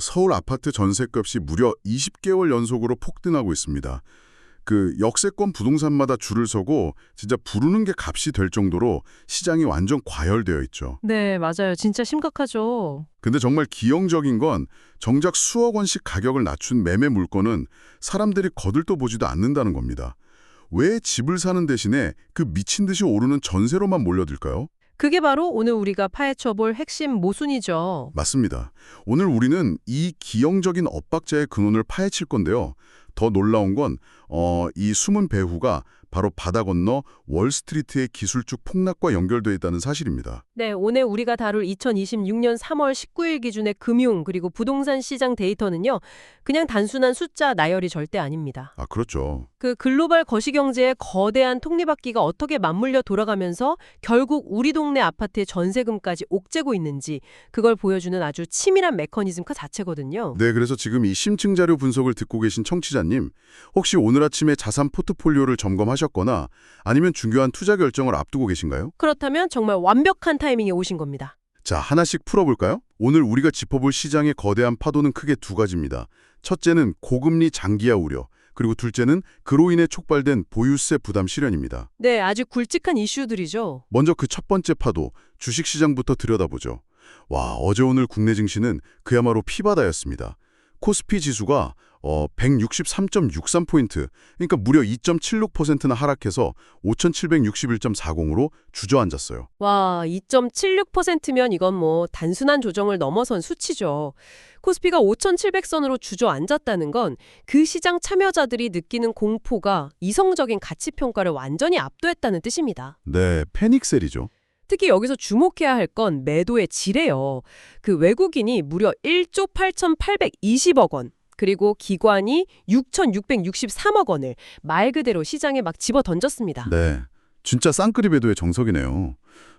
서울 아파트 전셋값이 무려 20개월 연속으로 폭등하고 있습니다. 그 역세권 부동산마다 줄을 서고 진짜 부르는 게 값이 될 정도로 시장이 완전 과열되어 있죠. 네, 맞아요. 진짜 심각하죠. 근데 정말 기형적인 건 정작 수억 원씩 가격을 낮춘 매매 물건은 사람들이 거들떠 보지도 않는다는 겁니다. 왜 집을 사는 대신에 그 미친 듯이 오르는 전세로만 몰려들까요? 그게 바로 오늘 우리가 파헤쳐볼 핵심 모순이죠. 맞습니다. 오늘 우리는 이 기형적인 엇박자의 근원을 파헤칠 건데요. 더 놀라운 건 이 숨은 배후가 바로 바다 건너 월스트리트의 기술적 폭락과 연결되어 있다는 사실입니다. 네, 오늘 우리가 다룰 2026년 3월 19일 기준의 금융 그리고 부동산 시장 데이터는요. 그냥 단순한 숫자 나열이 절대 아닙니다. 아, 그렇죠. 그 글로벌 거시경제의 거대한 톱니바퀴가 어떻게 맞물려 돌아가면서 결국 우리 동네 아파트의 전세금까지 옥죄고 있는지 그걸 보여주는 아주 치밀한 메커니즘 그 자체거든요. 네, 그래서 지금 이 심층 자료 분석을 듣고 계신 청취자님, 혹시 오늘 아침에 자산 포트폴리오를 점검하셨거나 아니면 중요한 투자 결정을 앞두고 계신가요? 그렇다면 정말 완벽한 타이밍에 오신 겁니다. 자, 하나씩 풀어볼까요? 오늘 우리가 짚어볼 시장의 거대한 파도는 크게 두 가지입니다. 첫째는 고금리 장기화 우려, 그리고 둘째는 그로 인해 촉발된 보유세 부담 실현입니다. 네, 아주 굵직한 이슈들이죠. 먼저 그 첫 번째 파도, 주식시장부터 들여다보죠. 와, 어제 오늘 국내 증시는 그야말로 피바다였습니다. 코스피 지수가 163.63포인트, 그러니까 무려 2.76%나 하락해서 5,761.40으로 주저앉았어요. 와, 2.76%면 이건 뭐 단순한 조정을 넘어선 수치죠. 코스피가 5,700선으로 주저앉았다는 건 그 시장 참여자들이 느끼는 공포가 이성적인 가치평가를 완전히 압도했다는 뜻입니다. 네, 패닉셀이죠. 특히 여기서 주목해야 할 건 매도의 질이에요. 그 외국인이 무려 1조 8,820억 원, 그리고 기관이 6,663억 원을 말 그대로 시장에 막 집어던졌습니다. 네, 진짜 쌍끌이 배도의 정석이네요.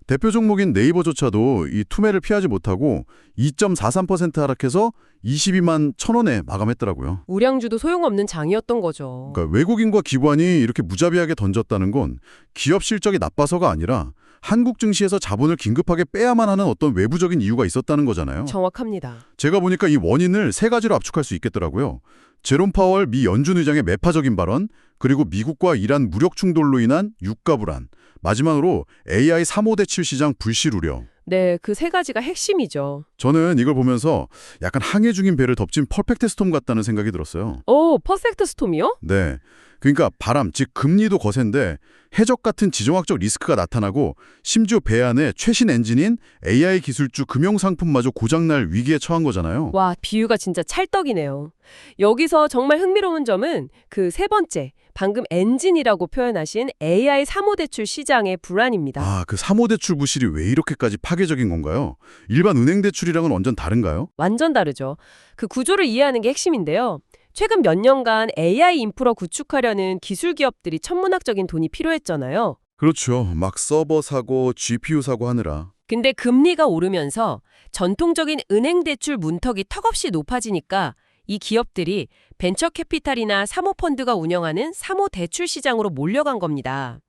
대표 종목인 네이버조차도 이 투매를 피하지 못하고 2.43% 하락해서 22만 1,000원에 마감했더라고요. 우량주도 소용없는 장이었던 거죠. 그러니까 외국인과 기관이 이렇게 무자비하게 던졌다는 건 기업 실적이 나빠서가 아니라 한국 증시에서 자본을 긴급하게 빼야만 하는 어떤 외부적인 이유가 있었다는 거잖아요. 정확합니다. 제가 보니까 이 원인을 세 가지로 압축할 수 있겠더라고요. 제롬 파월 미 연준 의장의 매파적인 발언, 그리고 미국과 이란 무력 충돌로 인한 유가 불안, 마지막으로 AI 3호 대출 시장 불실 우려. 네, 그 세 가지가 핵심이죠. 저는 이걸 보면서 약간 항해 중인 배를 덮친 퍼펙트 스톰 같다는 생각이 들었어요. 오, 퍼펙트 스톰이요? 네. 그러니까 바람, 즉 금리도 거센데 해적 같은 지정학적 리스크가 나타나고 심지어 배 안에 최신 엔진인 AI 기술주 금융상품마저 고장날 위기에 처한 거잖아요. 와, 비유가 진짜 찰떡이네요. 여기서 정말 흥미로운 점은 그 세 번째, 방금 엔진이라고 표현하신 AI 사모대출 시장의 불안입니다. 아, 그 3호 대출 부실이 왜 이렇게까지 파괴적인 건가요? 일반 은행 대출이랑은 완전 다른가요? 완전 다르죠. 그 구조를 이해하는 게 핵심인데요. 최근 몇 년간 AI 인프라 구축하려는 기술 기업들이 천문학적인 돈이 필요했잖아요. 그렇죠. 막 서버 사고, GPU 사고 하느라. 근데 금리가 오르면서 전통적인 은행 대출 문턱이 턱없이 높아지니까 이 기업들이 벤처 캐피탈이나 사모펀드가 운영하는 사모대출 시장으로 몰려간 겁니다.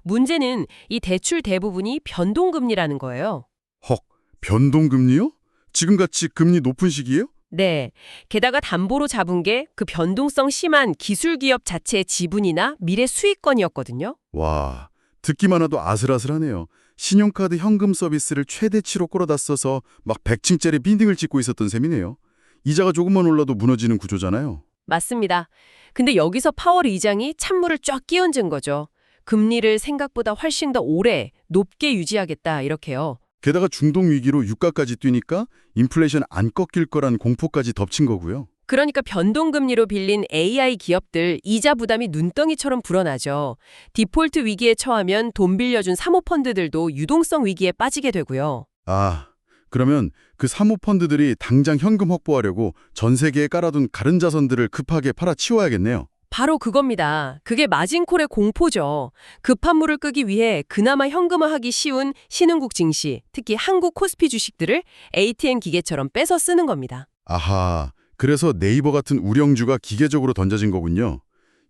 문제는 이 대출 대부분이 변동금리라는 거예요. 헉, 변동금리요? 지금같이 금리 높은 시기예요? 네. 게다가 담보로 잡은 게 그 변동성 심한 기술 기업 자체의 지분이나 미래 수익권이었거든요. 와, 듣기만 해도 아슬아슬하네요. 신용카드 현금 서비스를 최대치로 끌어다 써서 막 100층짜리 빌딩을 짓고 있었던 셈이네요. 이자가 조금만 올라도 무너지는 구조잖아요. 맞습니다. 근데 여기서 파월 의장이 찬물을 쫙 끼얹은 거죠. 금리를 생각보다 훨씬 더 오래 높게 유지하겠다 이렇게요. 게다가 중동 위기로 유가까지 뛰니까 인플레이션 안 꺾일 거란 공포까지 덮친 거고요. 그러니까 변동금리로 빌린 AI 기업들 이자 부담이 눈덩이처럼 불어나죠. 디폴트 위기에 처하면 돈 빌려준 사모펀드들도 유동성 위기에 빠지게 되고요. 아, 그러면 그 사모펀드들이 당장 현금 확보하려고 전 세계에 깔아둔 가른 자선들을 급하게 팔아치워야겠네요. 바로 그겁니다. 그게 마진콜의 공포죠. 급한 물을 끄기 위해 그나마 현금화하기 쉬운 신흥국 증시, 특히 한국 코스피 주식들을 ATM 기계처럼 뺏어 쓰는 겁니다. 아하, 그래서 네이버 같은 우량주가 기계적으로 던져진 거군요.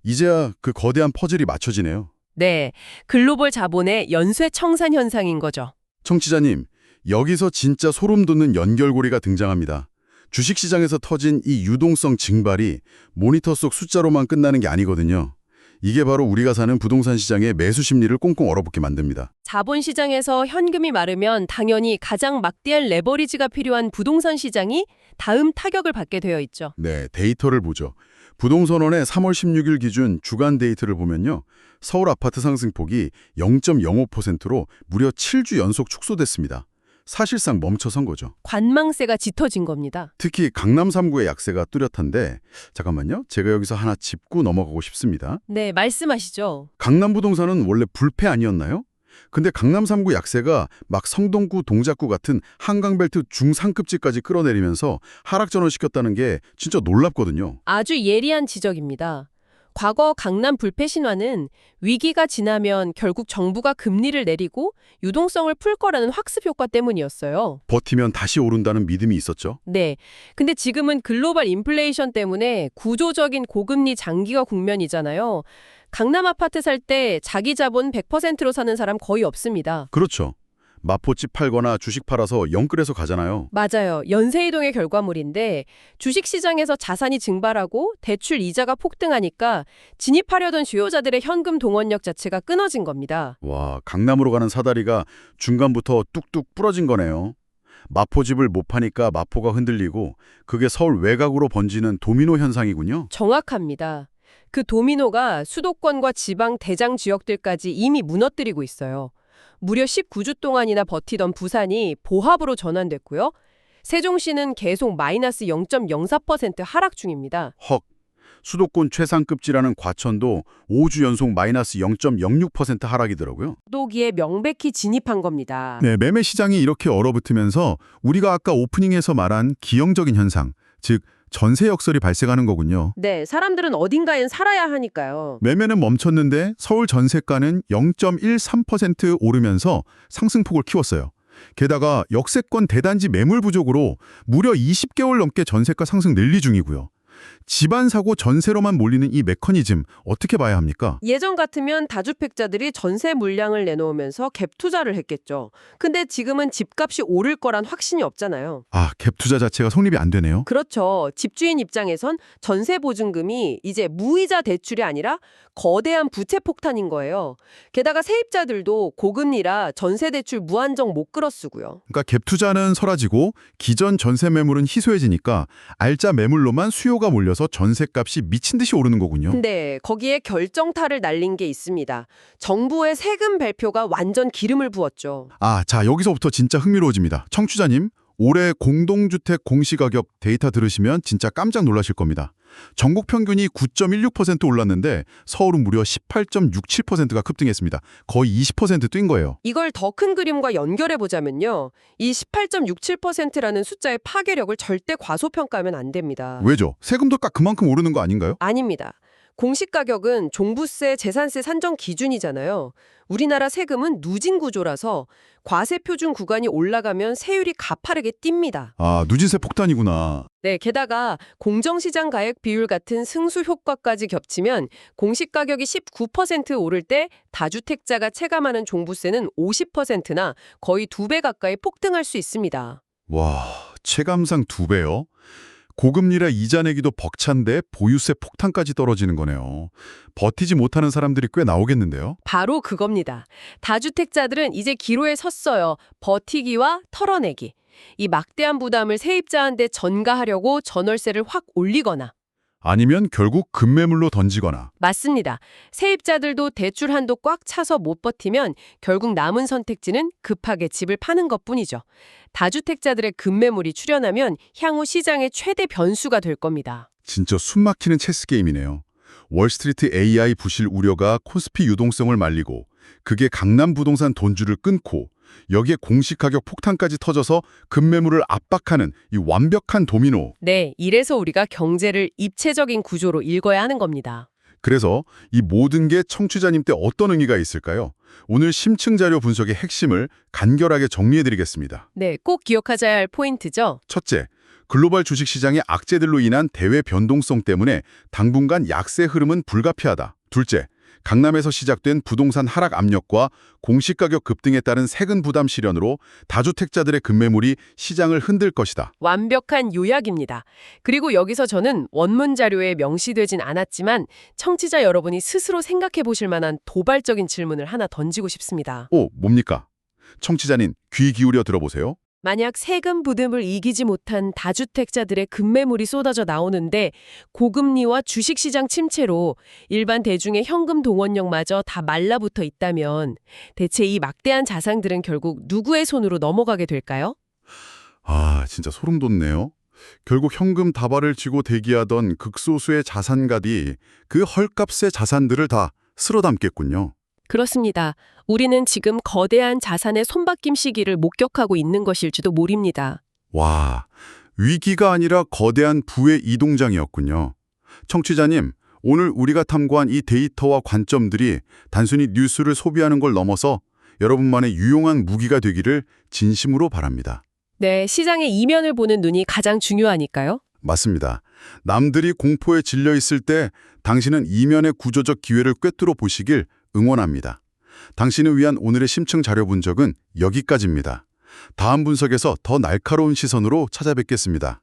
이제야 그 거대한 퍼즐이 맞춰지네요. 네, 글로벌 자본의 연쇄 청산 현상인 거죠. 청취자님, 여기서 진짜 소름 돋는 연결고리가 등장합니다. 주식시장에서 터진 이 유동성 증발이 모니터 속 숫자로만 끝나는 게 아니거든요. 이게 바로 우리가 사는 부동산 시장의 매수 심리를 꽁꽁 얼어붙게 만듭니다. 자본시장에서 현금이 마르면 당연히 가장 막대한 레버리지가 필요한 부동산 시장이 다음 타격을 받게 되어 있죠. 네, 데이터를 보죠. 부동산원의 3월 16일 기준 주간 데이터를 보면요. 서울 아파트 상승폭이 0.05%로 무려 7주 연속 축소됐습니다. 사실상 멈춰선 거죠. 관망세가 짙어진 겁니다. 특히 강남 3구의 약세가 뚜렷한데 잠깐만요. 제가 여기서 하나 짚고 넘어가고 싶습니다. 네, 말씀하시죠. 강남 부동산은 원래 불패 아니었나요? 근데 강남 3구 약세가 막 성동구, 동작구 같은 한강벨트 중상급지까지 끌어내리면서 하락전을 시켰다는 게 진짜 놀랍거든요. 아주 예리한 지적입니다. 과거 강남 불패 신화는 위기가 지나면 결국 정부가 금리를 내리고 유동성을 풀 거라는 확습 효과 때문이었어요. 버티면 다시 오른다는 믿음이 있었죠. 네. 근데 지금은 글로벌 인플레이션 때문에 구조적인 고금리 장기화 국면이잖아요. 강남 아파트 살 때 자기 자본 100%로 사는 사람 거의 없습니다. 그렇죠. 마포집 팔거나 주식 팔아서 영끌해서 가잖아요. 맞아요. 연쇄이동의 결과물인데 주식시장에서 자산이 증발하고 대출 이자가 폭등하니까 진입하려던 수요자들의 현금 동원력 자체가 끊어진 겁니다. 와, 강남으로 가는 사다리가 중간부터 뚝뚝 부러진 거네요. 마포집을 못 파니까 마포가 흔들리고 그게 서울 외곽으로 번지는 도미노 현상이군요. 정확합니다. 그 도미노가 수도권과 지방 대장 지역들까지 이미 무너뜨리고 있어요. 무려 19주 동안이나 버티던 부산이 보합으로 전환됐고요. 세종시는 계속 마이너스 0.04% 하락 중입니다. 헉, 수도권 최상급지라는 과천도 5주 연속 마이너스 0.06% 하락이더라고요. 또기에 명백히 진입한 겁니다. 네, 매매 시장이 이렇게 얼어붙으면서 우리가 아까 오프닝에서 말한 기형적인 현상, 즉 전세 역설이 발생하는 거군요. 네, 사람들은 어딘가엔 살아야 하니까요. 매매는 멈췄는데 서울 전세가는 0.13% 오르면서 상승폭을 키웠어요. 게다가 역세권 대단지 매물 부족으로 무려 20개월 넘게 전세가 상승 랠리 중이고요. 집안 사고 전세로만 몰리는 이 메커니즘 어떻게 봐야 합니까? 예전 같으면 다주택자들이 전세 물량을 내놓으면서 갭 투자를 했겠죠. 근데 지금은 집값이 오를 거란 확신이 없잖아요. 갭 투자 자체가 성립이 안 되네요. 그렇죠. 집주인 입장에선 전세 보증금이 이제 무이자 대출이 아니라 거대한 부채 폭탄인 거예요. 게다가 세입자들도 고금리라 전세 대출 무한정 못 끌어쓰고요. 그러니까 갭 투자는 사라지고 기존 전세 매물은 희소해지니까 알짜 매물로만 수요가 몰려서 전세값이 미친 듯이 오르는 거군요. 근데 거기에 결정타를 날린 게 있습니다. 정부의 세금 발표가 완전 기름을 부었죠. 자, 여기서부터 진짜 흥미로워집니다. 청취자님, 올해 공동주택 공시가격 데이터 들으시면 진짜 깜짝 놀라실 겁니다. 전국 평균이 9.16% 올랐는데 서울은 무려 18.67%가 급등했습니다. 거의 20%뛴 거예요. 이걸 더 큰 그림과 연결해 보자면요. 이 18.67%라는 숫자의 파괴력을 절대 과소평가하면 안 됩니다. 왜죠? 세금도 딱 그만큼 오르는 거 아닌가요? 아닙니다. 공시가격은 종부세, 재산세 산정 기준이잖아요. 우리나라 세금은 누진 구조라서 과세 표준 구간이 올라가면 세율이 가파르게 뜁니다. 누진세 폭탄이구나. 네, 게다가 공정시장 가액 비율 같은 승수 효과까지 겹치면 공시가격이 19% 오를 때 다주택자가 체감하는 종부세는 50%나 거의 2배 가까이 폭등할 수 있습니다. 와, 체감상 2배요? 고금리라 이자 내기도 벅찬데 보유세 폭탄까지 떨어지는 거네요. 버티지 못하는 사람들이 꽤 나오겠는데요? 바로 그겁니다. 다주택자들은 이제 기로에 섰어요. 버티기와 털어내기. 이 막대한 부담을 세입자한테 전가하려고 전월세를 확 올리거나. 아니면 결국 급매물로 던지거나. 맞습니다. 세입자들도 대출 한도 꽉 차서 못 버티면 결국 남은 선택지는 급하게 집을 파는 것뿐이죠. 다주택자들의 급매물이 출현하면 향후 시장의 최대 변수가 될 겁니다. 진짜 숨막히는 체스 게임이네요. 월스트리트 AI 부실 우려가 코스피 유동성을 말리고 그게 강남 부동산 돈줄을 끊고 여기에 공시가격 폭탄까지 터져서 급매물을 압박하는 이 완벽한 도미노. 네, 이래서 우리가 경제를 입체적인 구조로 읽어야 하는 겁니다. 그래서 이 모든 게 청취자님 때 어떤 의미가 있을까요? 오늘 심층 자료 분석의 핵심을 간결하게 정리해드리겠습니다. 네, 꼭 기억하셔야 할 포인트죠. 첫째, 글로벌 주식시장의 악재들로 인한 대외 변동성 때문에 당분간 약세 흐름은 불가피하다. 둘째, 강남에서 시작된 부동산 하락 압력과 공시가격 급등에 따른 세금 부담 실현으로 다주택자들의 급매물이 시장을 흔들 것이다. 완벽한 요약입니다. 그리고 여기서 저는 원문 자료에 명시되진 않았지만 청취자 여러분이 스스로 생각해 보실 만한 도발적인 질문을 하나 던지고 싶습니다. 오, 뭡니까? 청취자님, 귀 기울여 들어보세요. 만약 세금 부담을 이기지 못한 다주택자들의 급매물이 쏟아져 나오는데 고금리와 주식시장 침체로 일반 대중의 현금 동원력마저 다 말라붙어 있다면 대체 이 막대한 자산들은 결국 누구의 손으로 넘어가게 될까요? 아, 진짜 소름 돋네요. 결국 현금 다발을 쥐고 대기하던 극소수의 자산가들이 그 헐값의 자산들을 다 쓸어 담겠군요. 그렇습니다. 우리는 지금 거대한 자산의 손바뀜 시기를 목격하고 있는 것일지도 모릅니다. 와, 위기가 아니라 거대한 부의 이동장이었군요. 청취자님, 오늘 우리가 탐구한 이 데이터와 관점들이 단순히 뉴스를 소비하는 걸 넘어서 여러분만의 유용한 무기가 되기를 진심으로 바랍니다. 네, 시장의 이면을 보는 눈이 가장 중요하니까요. 맞습니다. 남들이 공포에 질려 있을 때 당신은 이면의 구조적 기회를 꿰뚫어 보시길 응원합니다. 당신을 위한 오늘의 심층 자료 분석은 여기까지입니다. 다음 분석에서 더 날카로운 시선으로 찾아뵙겠습니다.